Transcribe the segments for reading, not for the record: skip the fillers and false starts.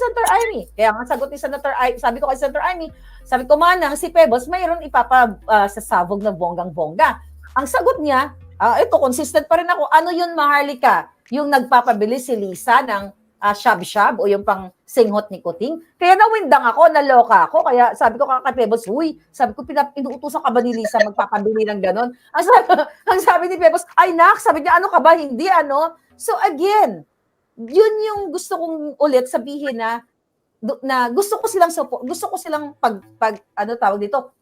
Senator Amy. Kaya nga sagot ni Senator Amy, sabi ko kay Senator Amy, sabi ko, Manang, si Pebbles mayroon sasabog na bonggang-bongga. Ang sagot niya, ito, consistent pa rin ako, ano yun, Maharlika? Yung nagpapabili si Lisa ng shab-shab o yung pang singhot ni Kuting. Kaya nawindang ako, naloka ako. Kaya sabi ko kay Pebbles, sabi ko, inuutosan ka ba ni Lisa magpapabili ng ganon? Ang sabi ni Pebbles, ay nak, sabi niya, ano ka ba? Hindi, ano? So again, yun yung gusto kong ulit sabihin na gusto ko silang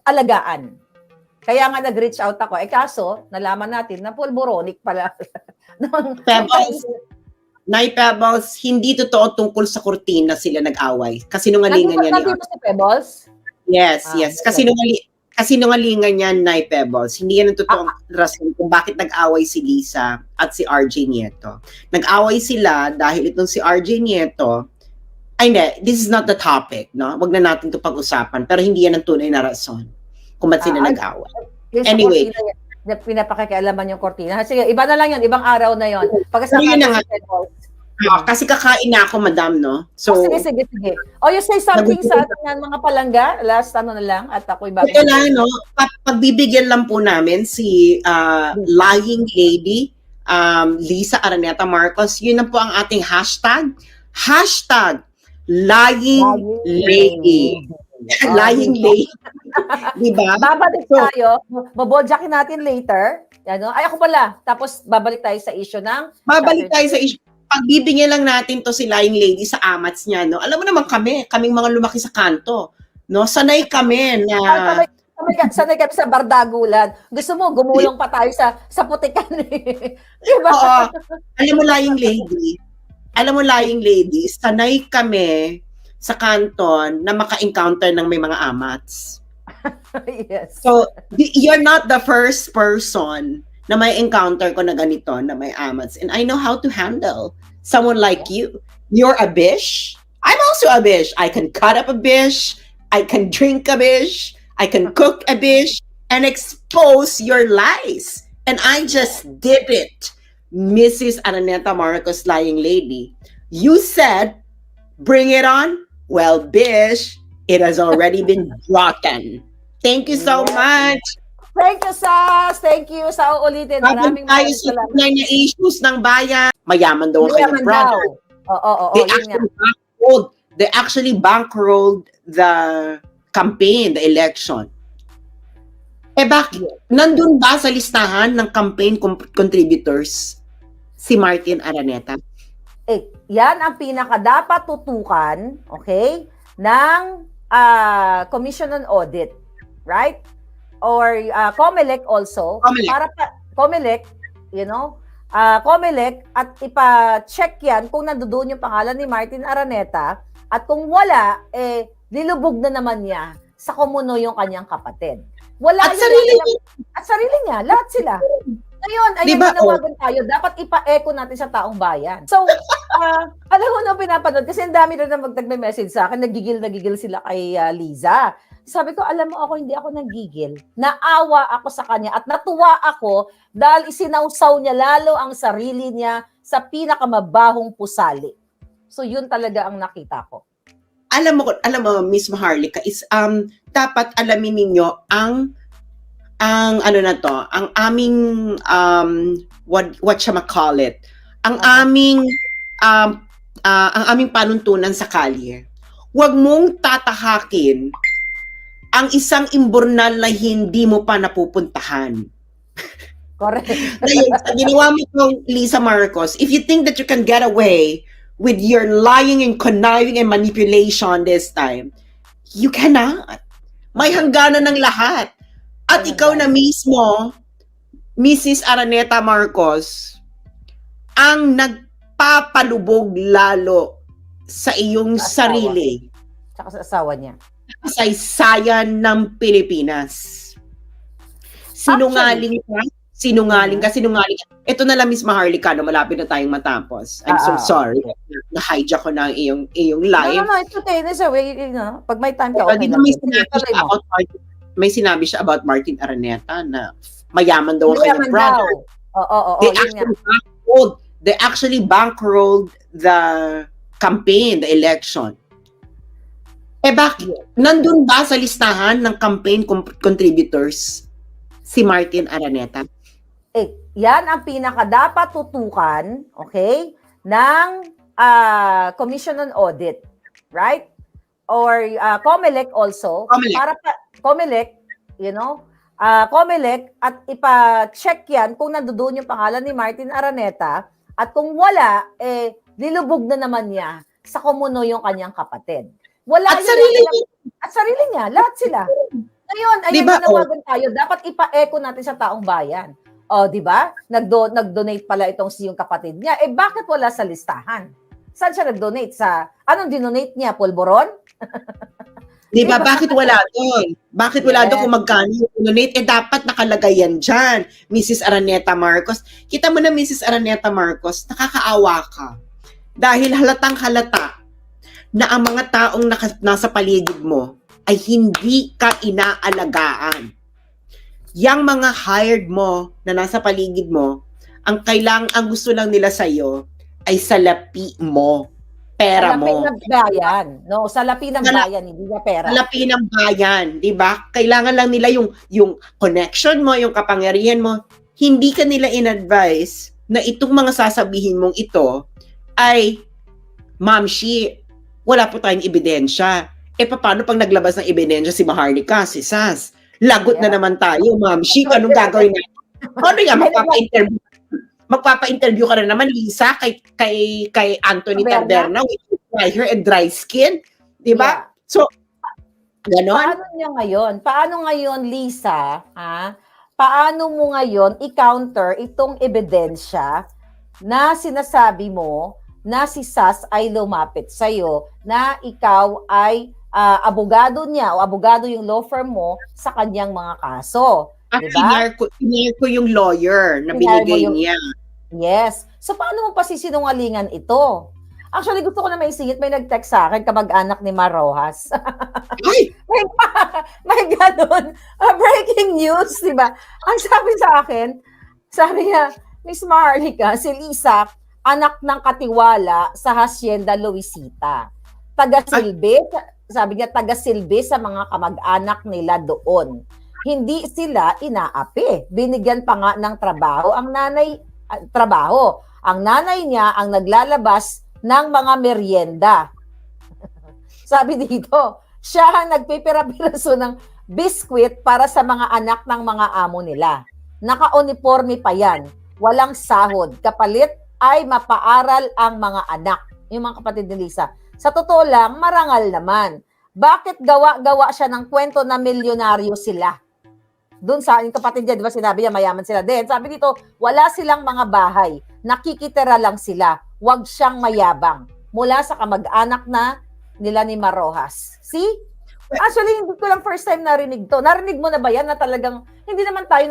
alagaan. Kaya nga nag-reach out ako. Kaso, nalaman natin na pulboronic pala. Pebbles, hindi totoo tungkol sa kurtina sila nag-away. Kasinungalingan yan. Nandito si Pebbles? Yes. Kasinungalingan yan, Nay Pebbles. Hindi yan ang totoong rason kung bakit nag-away si Lisa at si RJ Nieto. Nag-away sila dahil itong si RJ Nieto, this is not the topic, no? Wag na natin ito pag-usapan, pero hindi yan ang tunay na rason kung ba't sila nag-away. Anyway. Pinapakikialaman yung kortina. Sige, iba na lang yun, ibang araw na yun. Kasi kakain na ako, madam, no? So, sige. You say something sa ating mga palangga, last na lang, at ako'y bago. Ito lang, no? Pagbibigyan lang po namin si Lying Lady, Lisa Araneta Marcos. Yun na po ang ating hashtag. Hashtag Lying Lady. Lying Lady. Diba? Babalik tayo. Babodyakin natin later. Ano? Ay, ako pala. Tapos, babalik tayo sa issue ng... Pagbibigyan lang natin to si Lying Lady sa amats niya, no? Alam mo naman kaming mga lumaki sa kanto, no? Sanay kami na... Sanay kami sa bardagulan. Gusto mo, gumulong pa tayo sa putikan. Diba? Oo. Alam mo, Lying Lady, sanay kami sa kanton na maka-encounter ng may mga amats. Yes. So, you're not the first person na may encounter ko na ganito, na may amats. And I know how to handle someone like you. You're a bish. I'm also a bish. I can cut up a bish. I can drink a bish. I can cook a bish and expose your lies. And I just did it. Mrs. Araneta Marcos, Lying Lady. You said, bring it on. Well, bish, it has already been rotten. Thank you so much. Thank you, Sas. Thank you sa uulitin. Maraming salamat. Na issues ng bayan. Mayaman daw ang kanyang brother. They actually bankrolled the campaign, the election. Bakit? Nandun ba sa listahan ng campaign contributors si Martin Araneta? Yan ang pinaka-dapat tutukan, okay, ng Commission on Audit, right? Or COMELEC also. COMELEC, COMELEC, at ipa-check yan kung nandoon yung pangalan ni Martin Araneta, at kung wala, nilubog na naman niya sa kumuno yung kanyang kapatid. Wala at sarili niya, lahat sila. Ngayon, ayun, nanawagan tayo, dapat ipa-echo natin sa taong bayan. So, alam mo na pinapanood, kasi ang dami rin na nagme-message sa akin, nagigil sila kay Liza. Sabi ko, alam mo ako, hindi ako nagigil. Naawa ako sa kanya at natuwa ako dahil isinawsaw niya lalo ang sarili niya sa pinakamabahong pusali. So, yun talaga ang nakita ko. Alam mo, Miss Maharlika, is dapat alamin ninyo ang aming whatchamacallit, ang aming panuntunan sa kalye. Huwag mong tatahakin ang isang imbornal na hindi mo pa napupuntahan. Correct. Ngayon, sa ginawa mo itong Lisa Marcos, if you think that you can get away with your lying and conniving and manipulation this time, you cannot. May hangganan ng lahat. At ikaw na mismo, Mrs. Araneta Marcos, ang nagpapalubog lalo sa iyong sarili. Tsaka sa asawa niya. Kasaysayan ng Pilipinas. Sinungaling ka. Ito na lang, Miss Maharlika, no, malapit na tayong matapos. I'm so sorry. Na-hijack ko na ang iyong live. No, it's okay. It's a way, pag may time ka, okay lang. May sinabi siya about Martin Araneta na mayaman daw ang kanyang brother. They actually bankrolled the campaign, the election. Bakit? Nandun ba sa listahan ng campaign contributors si Martin Araneta? Yan ang pinaka dapat tutukan, okay, ng Commission on Audit, right? Or COMELEC also. COMELEC. Para COMELEC, COMELEC, at ipa-check yan kung nandoon yung pangalan ni Martin Araneta, at kung wala, nilubog na naman niya sa kumuno yung kanyang kapatid. Wala At sarili niya, lahat sila. Ngayon, ayun, Diba, nanawagan tayo, dapat ipa-echo natin sa taong bayan. O, di ba? Nag-donate pala itong yung kapatid niya. Bakit wala sa listahan? Saan siya nag-donate? Anong dinonate niya? Pulboron? Di ba? Bakit wala doon? Bakit wala doon kung magkano yung donate? Dapat nakalagay yan dyan, Mrs. Araneta Marcos. Kita mo na, Mrs. Araneta Marcos, nakakaawa ka. Dahil halatang halata na ang mga taong nasa paligid mo ay hindi ka inaalagaan. Yang mga hired mo na nasa paligid mo, ang gusto lang nila sa'yo ay salapi mo, pera mo. Salapi ng bayan. No, salapi ng bayan, hindi na pera. Salapi ng bayan, di ba? Kailangan lang nila yung connection mo, yung kapangyarihan mo. Hindi ka nila in-advise na itong mga sasabihin mong ito ay, Ma'am Shi, wala po tayong ebidensya. Paano pag naglabas ng ebidensya si Maharlika, si Sas? Lagot na naman tayo, Ma'am Shi. Anong gagawin natin? Ano nga, magpapa-interview ka na naman, Lisa, kay Anthony Taberna with dry hair and dry skin. Di ba? Yeah. So, ganon. Paano ngayon, Lisa, paano mo ngayon i-counter itong ebidensya na sinasabi mo na si Sas ay lumapit sa'yo, na ikaw ay abogado niya o abogado yung law firm mo sa kanyang mga kaso. Diba? Hinire ko yung lawyer na binigay niya. Yes. So, paano mo pasisinungalingan ito? Actually, gusto ko na maisingit, may nag-text sa akin, kamag-anak ni Mar Rojas. Ay! may ganun. Breaking news, diba? Ang sabi sa akin, sabi niya, Miss Maharlika, si Lisa, anak ng katiwala sa Hacienda Luisita. Taga-silbi, sabi niya, taga-silbi sa mga kamag-anak nila doon. Hindi sila inaapi. Binigyan pa nga ng trabaho ang nanay niya ang naglalabas ng mga merienda. Sabi dito, siya ang nagpipira-piraso ng biskwit para sa mga anak ng mga amo nila. Naka-uniforme pa yan. Walang sahod. Kapalit ay mapaaral ang mga anak. Yung mga kapatid ni Lisa. Sa totoo lang, marangal naman. Bakit gawa-gawa siya ng kwento na milyonaryo sila? Doon sa yung kapatid niya, di ba sinabi niya, mayaman sila din. Sabi dito, wala silang mga bahay. Nakikitira lang sila. Huwag siyang mayabang. Mula sa kamag-anak na nila ni Mar Rojas. See? Actually, hindi ko lang first time narinig to. Narinig mo na ba yan na talagang, hindi naman tayo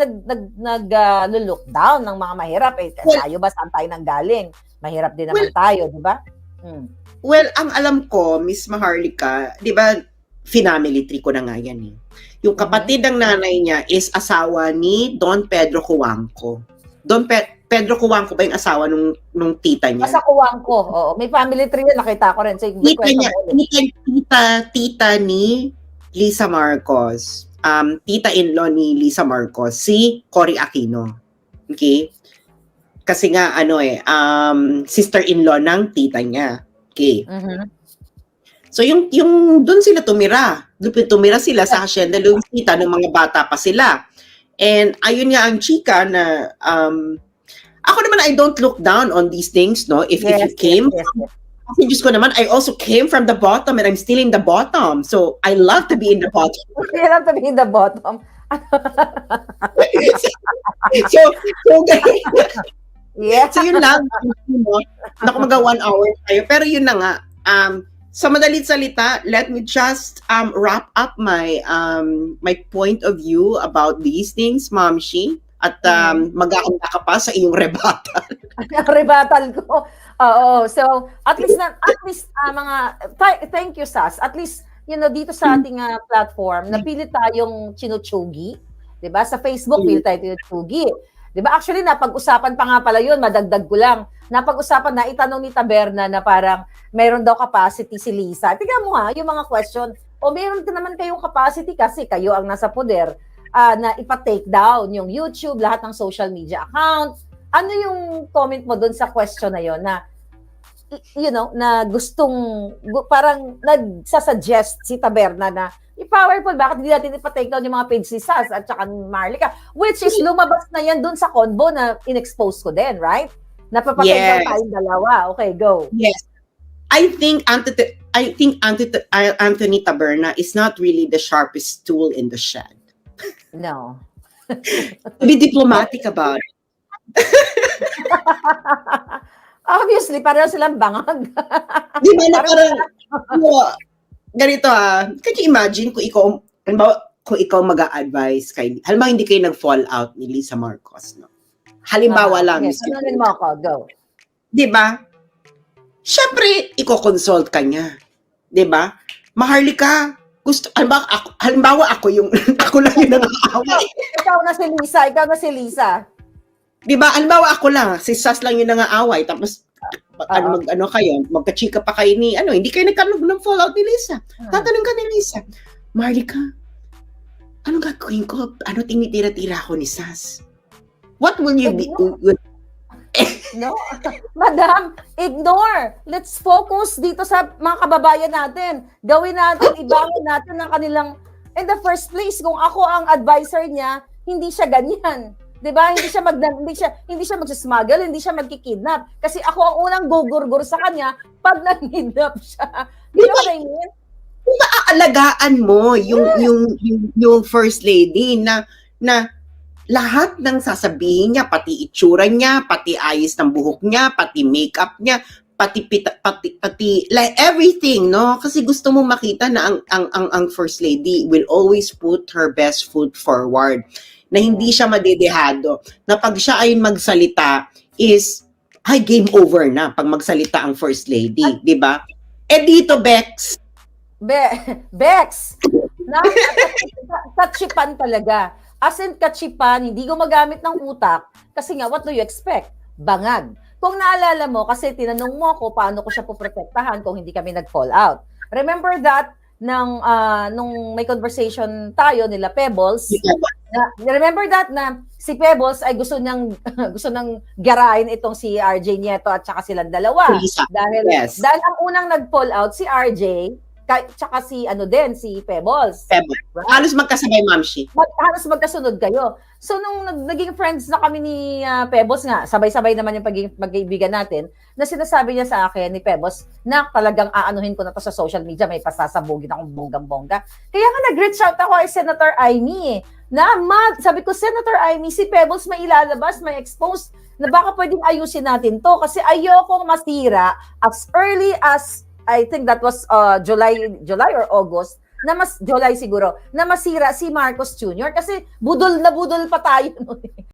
nag-lockdown ng mga mahirap. Tayo ba saan tayo nanggaling? Mahirap din naman tayo, di ba? Well, ang alam ko, Miss Maharlika, di ba, family tree ko na nga yan eh. Yung kapatid ng nanay niya is asawa ni Don Pedro Cuangco. Pedro Cuangco ba yung asawa nung tita niya? Sa Cuangco, oo. May family tree yan, nakita ko rin. So, tita ni Lisa Marcos. Tita-in-law ni Lisa Marcos, si Cory Aquino. Okay? Kasi nga, sister-in-law ng tita niya. Okay. So, yung doon sila tumira. Tumira sila sa Hacienda Luisita nung mga bata pa sila. And ayun nga ang chika na, ako naman, I don't look down on these things, no? If you came, kasi Diyos ko naman, I also came from the bottom and I'm still in the bottom. So, I love to be in the bottom. You love to be in the bottom. So yun lang. Naku, mag 1 hour tayo. Pero yun na nga. Sa madalit salita, let me just wrap up my point of view about these things, Ma'am Shi. At mag-aanda ka pa sa iyong rebuttal. Rebuttal ko. Oo. So, at least thank you, Sas. At least, dito sa ating platform, napilit tayong chinutsugi. 'Di ba? Sa Facebook, pilit tayo chinutsugi. 'Di ba? Actually, napag-usapan pa nga pala yun, madagdag ko lang. Napag-usapan na, itanong ni Taberna na parang mayroon daw capacity si Lisa. Tingnan mo yung mga question, O meron ka naman kayong capacity kasi kayo ang nasa poder na ipa-take down yung YouTube, lahat ng social media account. Ano yung comment mo doon sa question na yon na na parang nagsasuggest si Taberna na powerful, bakit hindi natin ipa-take down yung mga page ni Sas at saka ni Marlica, which is lumabas na yan dun sa convo na in-expose ko din, right? Napapatake down tayong dalawa. Okay, go. Yes. I think Anthony Taberna is not really the sharpest tool in the shed. No. Be diplomatic about it. Obviously, pareho silang bangag. Di ba na parang, ganito can you imagine kung ikaw mag-a-advise kay, halimbawa hindi kayo nag-fall out ni Lisa Marcos, no? Halimbawa lang. Yes, tanungin mo ako, go. Di ba? Siyempre, i-consult ka niya. Di ba? Maharlika, halimbawa ako lang yung nangaaway. Ikaw na si Lisa. Di ba? Halimbawa ako lang, si Sas lang yung nangaaway, tapos magka-chika pa kayo ni, hindi kayo nagkaroon ng fallout ni Lisa. Tatanong ka ni Lisa, Maharlika, anong gagawin ko? Ano tinitira-tira ako ni Sas? What will you be? No, Madam, ignore. Let's focus dito sa mga kababayan natin. Gawin natin, ibangon natin ang kanilang, in the first place, kung ako ang advisor niya, hindi siya ganyan. 'Di ba? Hindi siya magsasmuggle, hindi siya magkikidnap. Kasi ako ang unang gugurgur sa kanya pag nang-kidnap siya. You know what I mean? Aalagaan mo yung first lady na lahat ng sasabihin niya, pati itsura niya, pati ayos ng buhok niya, pati makeup niya, pati like everything, no? Kasi gusto mo makita na ang first lady will always put her best foot forward. Na hindi siya madedehado. Na pag siya ay magsalita is game over na pag magsalita ang first lady, di ba? Dito, Bex. Bex, katsipan talaga. As in katsipan, hindi gumagamit ng utak. Kasi nga, what do you expect? Bangag. Kung naalala mo, kasi tinanong mo ako paano ko siya poprotektahan kung hindi kami nag-fall out. Remember that nung may conversation tayo nila Pebbles, remember that na si Pebbles ay gusto nang garain itong si RJ Nieto at saka silang dalawa. Dahil ang unang nag-fall out si RJ tsaka si Pebbles. Right? Halos magkasabay, Mamshi. Halos magkasunod kayo. So nung naging friends na kami ni Pebbles nga, sabay-sabay naman yung pagkaibigan natin, na sinasabi niya sa akin ni Pebbles na talagang aanuhin ko na to sa social media, may pasasabugin akong bonggang-bongga. Kaya nga nag-reach out ako kay Senator Amy sabi ko, Senator Amy, si Pebbles may ilalabas, may expose na baka pwedeng ayusin natin to kasi ayokong masira as early as I think that was July or August, July siguro, na masira si Marcos Jr. Kasi budol na budol pa tayo noon.